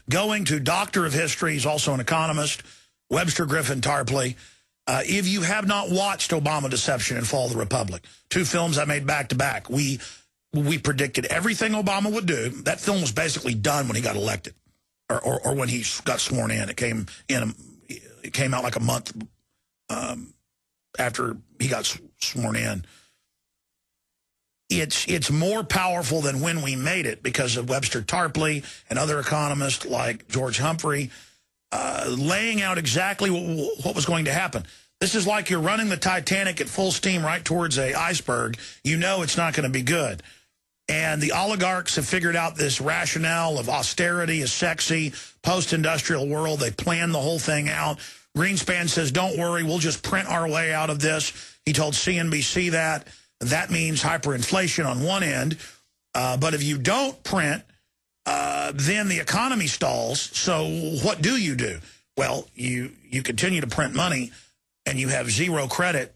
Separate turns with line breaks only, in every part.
going to Doctor of History, he's also an economist, Webster Griffin Tarpley. If you have not watched Obama Deception and Fall of the Republic, two films I made back-to-back, we predicted everything Obama would do. That film was basically done when he got elected, or when he got sworn in. It came out like a month after he got sworn in. It's more powerful than when we made it because of Webster Tarpley and other economists like George Humphrey laying out exactly what was going to happen. This is like you're running the Titanic at full steam right towards an iceberg. You know it's not going to be good. And the oligarchs have figured out this rationale of austerity is sexy, post-industrial world. They planned the whole thing out. Greenspan says, don't worry, we'll just print our way out of this. He told CNBC that. That means hyperinflation on one end. But if you don't print, then the economy stalls. So what do? Well, you continue to print money, and you have zero credit,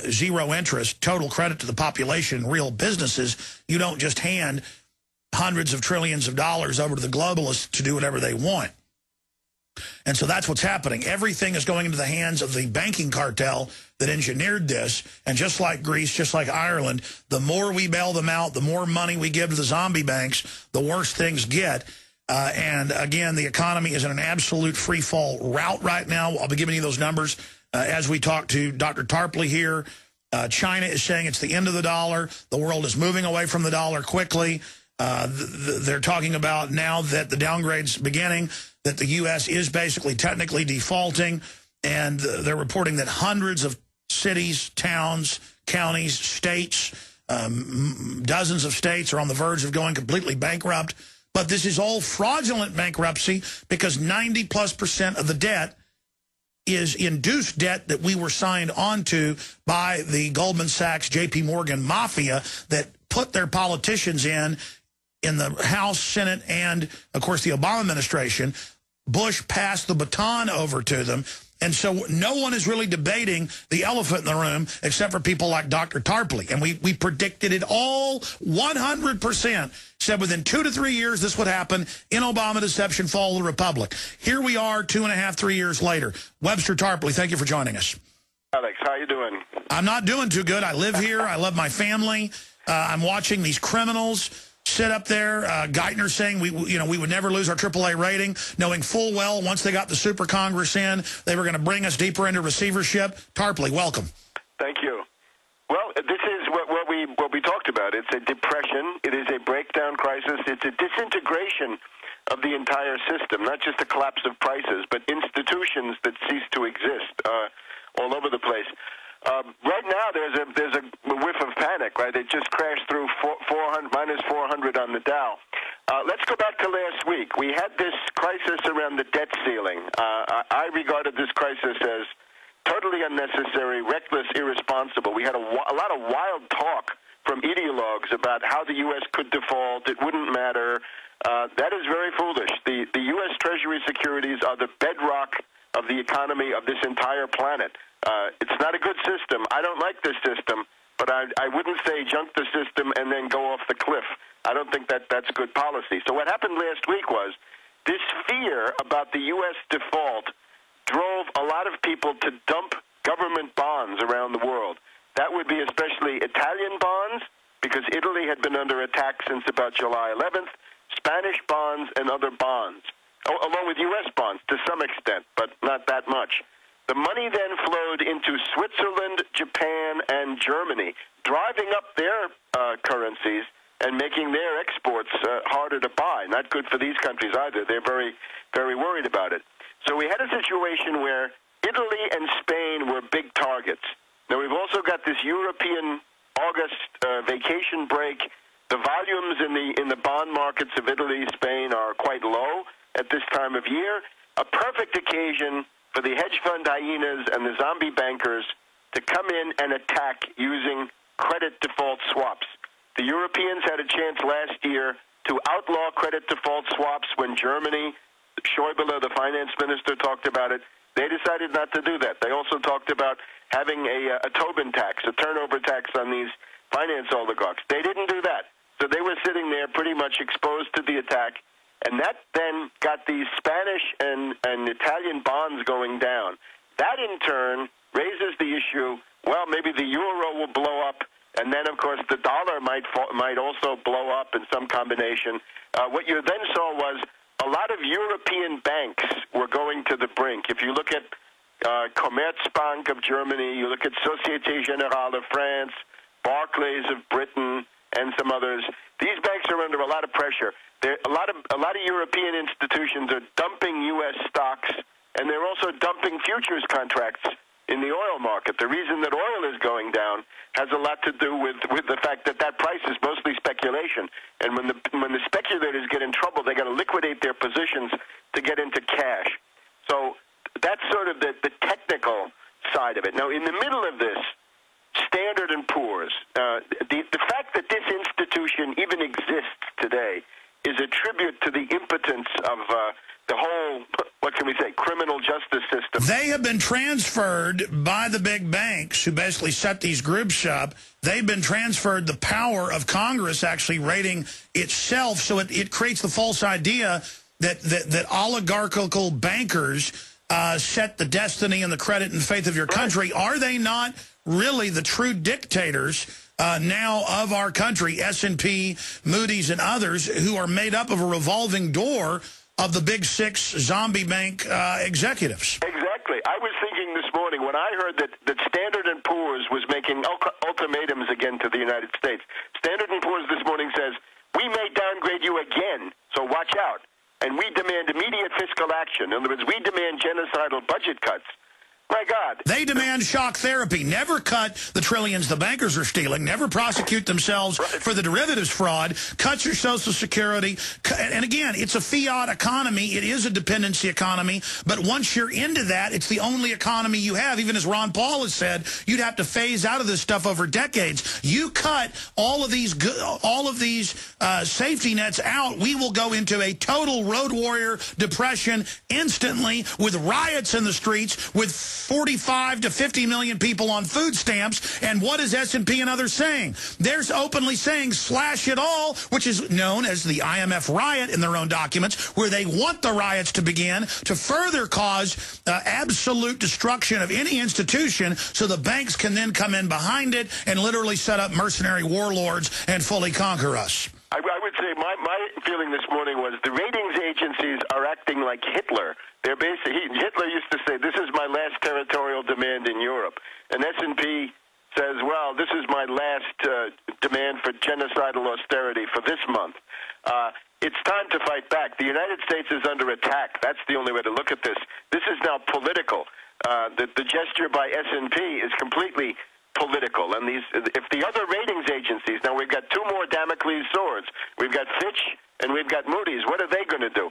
zero interest, total credit to the population, real businesses. You don't just hand hundreds of trillions of dollars over to the globalists to do whatever they want. And so that's what's happening. Everything is going into the hands of the banking cartel that engineered this. And just like Greece, just like Ireland, the more we bail them out, the more money we give to the zombie banks, the worse things get. And again, the economy is in an absolute free fall route right now. I'll be giving you those numbers as we talk to Dr. Tarpley here. China is saying it's the end of the dollar. The world is moving away from the dollar quickly. They're talking about now that the downgrade's beginning, that the U.S. is basically technically defaulting, and they're reporting that hundreds of cities, towns, counties, states, dozens of states are on the verge of going completely bankrupt. But this is all fraudulent bankruptcy because 90+% of the debt is induced debt that we were signed onto by the Goldman Sachs, J.P. Morgan mafia that put their politicians in the House, Senate, and, of course, the Obama administration. Bush passed the baton over to them. And so no one is really debating the elephant in the room except for people like Dr. Tarpley. And we predicted it all 100%. Said within 2 to 3 years this would happen in Obama Deception, Fall of the Republic. Here we are 2.5, 3 years later. Webster Tarpley, thank you for joining us.
Alex, how you doing?
I'm not doing too good. I live here. I love my family. I'm watching these criminals sit up there. Geithner saying we would never lose our AAA rating, knowing full well once they got the Super Congress in, they were going to bring us deeper into receivership. Tarpley, welcome.
Thank you. Well, this is what we talked about. It's a depression. It is a breakdown crisis. It's a disintegration of the entire system, not just a collapse of prices, but institutions that cease to exist all over the place. Right now, there's a whiff of panic, right? It just crashed through minus 400 on the Dow. Let's go back to last week. We had this crisis around the debt ceiling. I regarded this crisis as totally unnecessary, reckless, irresponsible. We had a lot of wild talk from ideologues about how the U.S. could default. It wouldn't matter. That is very foolish. The U.S. Treasury securities are the bedrock of the economy of this entire planet. It's not a good system. I don't like this system, but I wouldn't say junk the system and then go off the cliff. I don't think that's good policy. So what happened last week was this fear about the U.S. default drove a lot of people to dump government bonds around the world. That would be especially Italian bonds, because Italy had been under attack since about July 11th, Spanish bonds and other bonds, along with U.S. bonds to some extent, but not that much. The money then flowed into Switzerland, Japan, and Germany, driving up their currencies and making their exports harder to buy. Not good for these countries either. They're very, very worried about it. So we had a situation where Italy and Spain were big targets. Now we've also got this European August vacation break. The volumes in the bond markets of Italy, Spain are quite low at this time of year. A perfect occasion for the hedge fund hyenas and the zombie bankers to come in and attack using credit default swaps. The Europeans had a chance last year to outlaw credit default swaps when Germany, Schäuble, the finance minister, talked about it. They decided not to do that. They also talked about having a Tobin tax, a turnover tax on these finance oligarchs. They didn't do that. So they were sitting there pretty much exposed to the attack. And that then got these Spanish and Italian bonds going down. That, in turn, raises the issue, well, maybe the euro will blow up, and then, of course, the dollar might also blow up in some combination. What you then saw was a lot of European banks were going to the brink. If you look at Commerzbank of Germany, you look at Société Générale of France, Barclays of Britain, and some others, these banks are under a lot of pressure. A lot of European institutions are dumping U.S. stocks, and they're also dumping futures contracts in the oil market. The reason that oil is going down has a lot to do with the fact that price is mostly speculation. And when the speculators get in trouble, they got to liquidate their positions to get into cash. So that's sort of the technical side of it. Now, in the middle of this, Standard & Poor's, the fact that this institution even exists today is a tribute to the impotence of the whole, what can we say, criminal justice system.
They have been transferred by the big banks who basically set these groups up. They've been transferred the power of Congress actually rating itself, so it creates the false idea that oligarchical bankers set the destiny and the credit and faith of your country. Right. Are they not really the true dictators now of our country, S&P, Moody's, and others, who are made up of a revolving door of the big six zombie bank executives?
Exactly. I was thinking this morning when I heard that Standard & Poor's was making ultimatums again to the United States. Standard & Poor's this morning says, we may downgrade you again, so watch out. And we demand immediate fiscal action. In other words, we demand genocidal budget cuts. My God.
They demand shock therapy. Never cut the trillions the bankers are stealing. Never prosecute themselves for the derivatives fraud. Cut your Social Security. And again, it's a fiat economy. It is a dependency economy. But once you're into that, it's the only economy you have. Even as Ron Paul has said, you'd have to phase out of this stuff over decades. You cut all of these safety nets out, we will go into a total road warrior depression instantly, with riots in the streets, with 45 to 50 million people on food stamps. And what is S&P and others saying? They're openly saying slash it all, which is known as the IMF riot in their own documents, where they want the riots to begin to further cause absolute destruction of any institution, so the banks can then come in behind it and literally set up mercenary warlords and fully conquer us.
I would say my feeling this morning was the ratings agencies are acting like Hitler. They're basically, Hitler used to say, this is my last territorial demand in Europe. And S&P says, well, this is my last demand for genocidal austerity for this month. It's time to fight back. The United States is under attack. That's the only way to look at this. This is now political. The gesture by S&P is completely political. And if the other ratings agencies, now we've got two more Damocles swords. We've got Fitch and we've got Moody's. What are they going to do?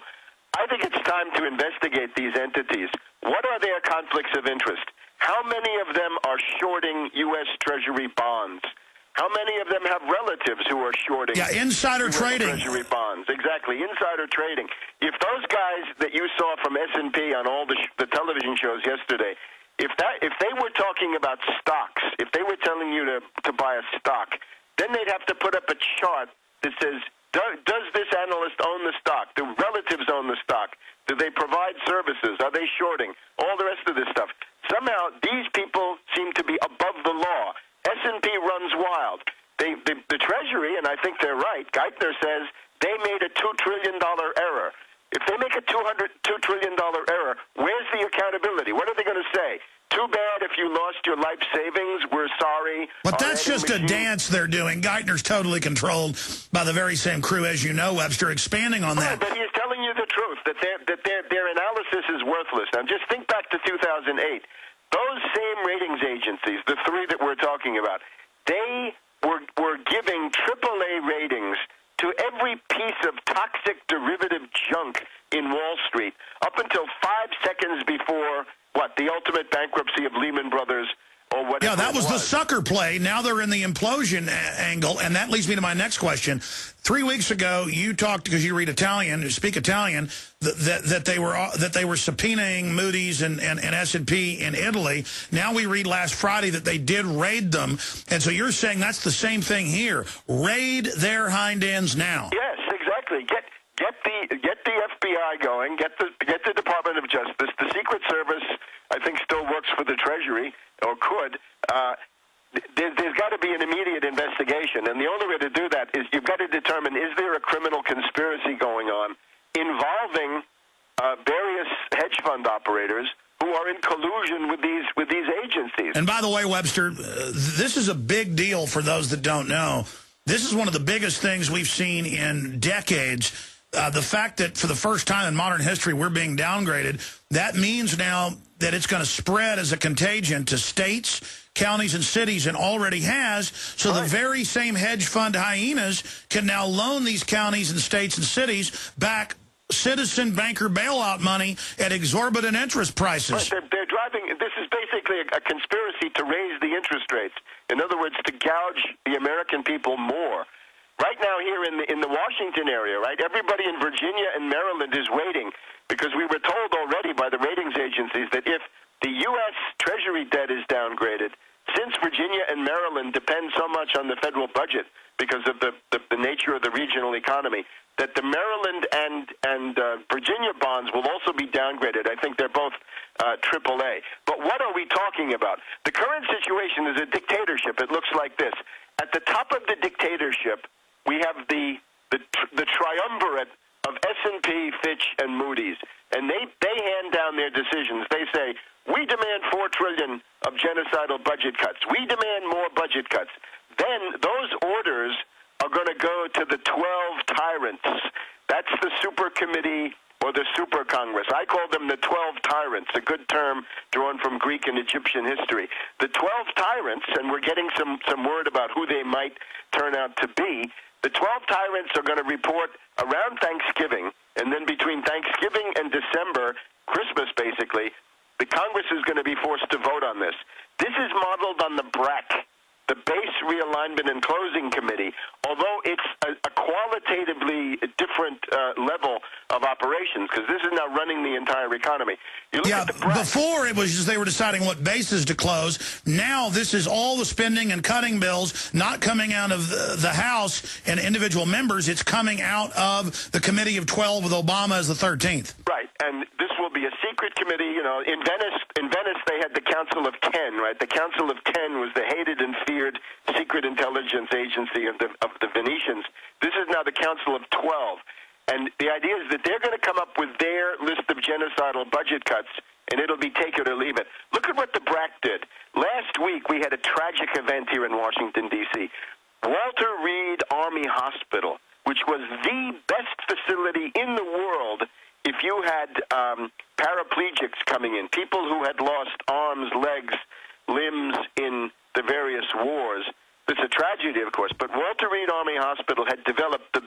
I think it's time to investigate these entities. What are their conflicts of interest? How many of them are shorting U.S. Treasury bonds? How many of them have relatives who are shorting?
Yeah, insider
US
trading.
Treasury bonds, exactly, insider trading. If those guys that you saw from S&P on all the television shows yesterday, if they were talking about stocks, if they were telling you to buy a stock, then they'd have to put up a chart that says, does this analyst own the stock? Do relatives own the stock? Do they provide services? Are they shorting? All the rest of this stuff. Somehow, these people seem to be above the law. S&P runs wild. The Treasury, and I think they're right, Geithner says they made a $2 trillion error. If they make a $2 trillion error, where's the accountability? What are they going to say? Too bad if you lost your life savings. We're sorry.
But that's just a dance they're doing. Geithner's totally controlled by the very same crew, as you know, Webster. Expanding on that.
But he's telling you the truth, that their analysis is worthless. Now, just think back to 2008. Those same ratings agencies, the three that we're talking about, they were giving AAA ratings to every piece of toxic derivative junk in Wall Street up until 5 seconds before, the ultimate bankruptcy of Lehman Brothers or whatever.
Yeah, that was the sucker play. Now they're in the implosion angle, and that leads me to my next question. 3 weeks ago, you talked, because you read Italian, you speak Italian, that they were subpoenaing Moody's and S&P in Italy. Now we read last Friday that they did raid them, and so you're saying that's the same thing here. Raid their hind ends now.
Yes, exactly. Get the FBI going, get the Department of Justice. The Secret Service, I think, still works for the Treasury, or could. There's got to be an immediate investigation, and the only way to do that is you've got to determine, is there a criminal conspiracy going on involving various hedge fund operators who are in collusion with these agencies.
And by the way, Webster, this is a big deal for those that don't know. This is one of the biggest things we've seen in decades. The fact that for the first time in modern history we're being downgraded, that means now that it's going to spread as a contagion to states, counties, and cities, and already has. So the very same hedge fund hyenas can now loan these counties and states and cities back citizen banker bailout money at exorbitant interest prices.
Right, they're driving. This is basically a conspiracy to raise the interest rates. In other words, to gouge the American people more. Right now here in the Washington area, right, everybody in Virginia and Maryland is waiting because we were told already by the ratings agencies that if the U.S. Treasury debt is downgraded, since Virginia and Maryland depend so much on the federal budget because of the nature of the regional economy, that the Maryland and Virginia bonds will also be downgraded. I think they're both AAA. But what are we talking about? The current situation is a dictatorship. It looks like this. At the top of the dictatorship, we have the triumvirate of S&P, Fitch, and Moody's. And they hand down their decisions. They say, we demand $4 trillion of genocidal budget cuts. We demand more budget cuts. Then those orders are going to go to the 12 tyrants. That's the super committee or the super Congress. I call them the 12 tyrants, a good term drawn from Greek and Egyptian history. The 12 tyrants, and we're getting some word about who they might turn out to be, the 12 tyrants are going to report around Thanksgiving, and then between Thanksgiving and December, Christmas basically, the Congress is going to be forced to vote on this. This is modeled on the BRAC, the Base Realignment and Closing Committee, although it's a qualitatively different level of operations, because this is now running the entire economy. You look at the BRAC.
Before it was just they were deciding what bases to close. Now this is all the spending and cutting bills not coming out of the House and individual members. It's coming out of the Committee of 12 with Obama as the 13th.
Right, and this will be a secret committee. You know, in Venice they had the Council of 10, right? The Council of 10 was the hated and feared secret intelligence agency of the Venetians. This is now the Council of 12. And the idea is that they're going to come up with their list of genocidal budget cuts, and it'll be take it or leave it. Look at what the BRAC did. Last week, we had a tragic event here in Washington, D.C. Walter Reed Army Hospital, which was the best facility in the world if you had paraplegics coming in, people who had lost arms, legs, limbs in the various wars. It's a tragedy, of course, but Walter Reed Army Hospital had developed the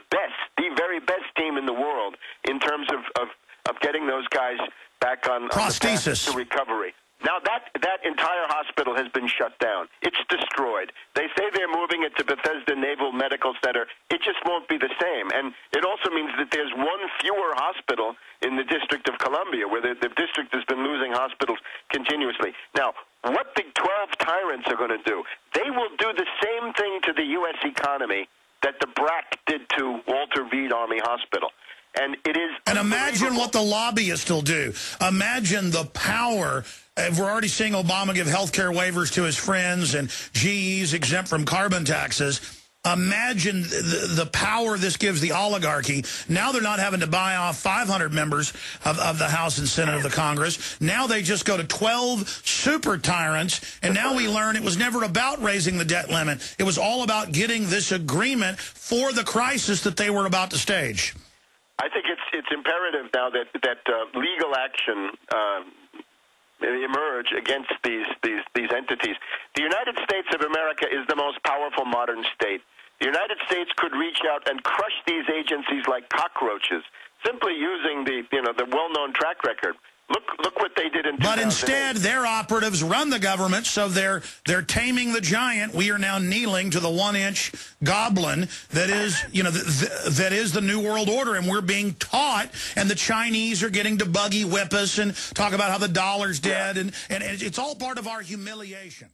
very best team in the world in terms of getting those guys back on the path to recovery. Now that entire hospital has been shut down. It's destroyed. They say they're moving it to Bethesda Naval Medical Center. It just won't be the same. And it also means that there's one fewer hospital in the District of Columbia, where the district has been losing hospitals continuously. Now, what the 12 tyrants are going to do, they will do the same thing to the U.S. economy that the BRAC did to Walter Reed Army Hospital. And it is.
And imagine what the lobbyists will do. Imagine the power. We're already seeing Obama give health care waivers to his friends and GE's exempt from carbon taxes. Imagine the power this gives the oligarchy. Now they're not having to buy off 500 members of the House and Senate of the Congress. Now they just go to 12 super tyrants. And now we learn it was never about raising the debt limit. It was all about getting this agreement for the crisis that they were about to stage.
I think it's imperative now that legal action emerge against these entities. The United States of America is the most powerful modern state. The United States could reach out and crush these agencies like cockroaches, simply using the well-known track record. Look what they did in 2008.
But instead, their operatives run the government, so they're taming the giant. We are now kneeling to the 1-inch goblin that is, that is the New World Order, and we're being taught. And the Chinese are getting to buggy whip us and talk about how the dollar's dead, and it's all part of our humiliation.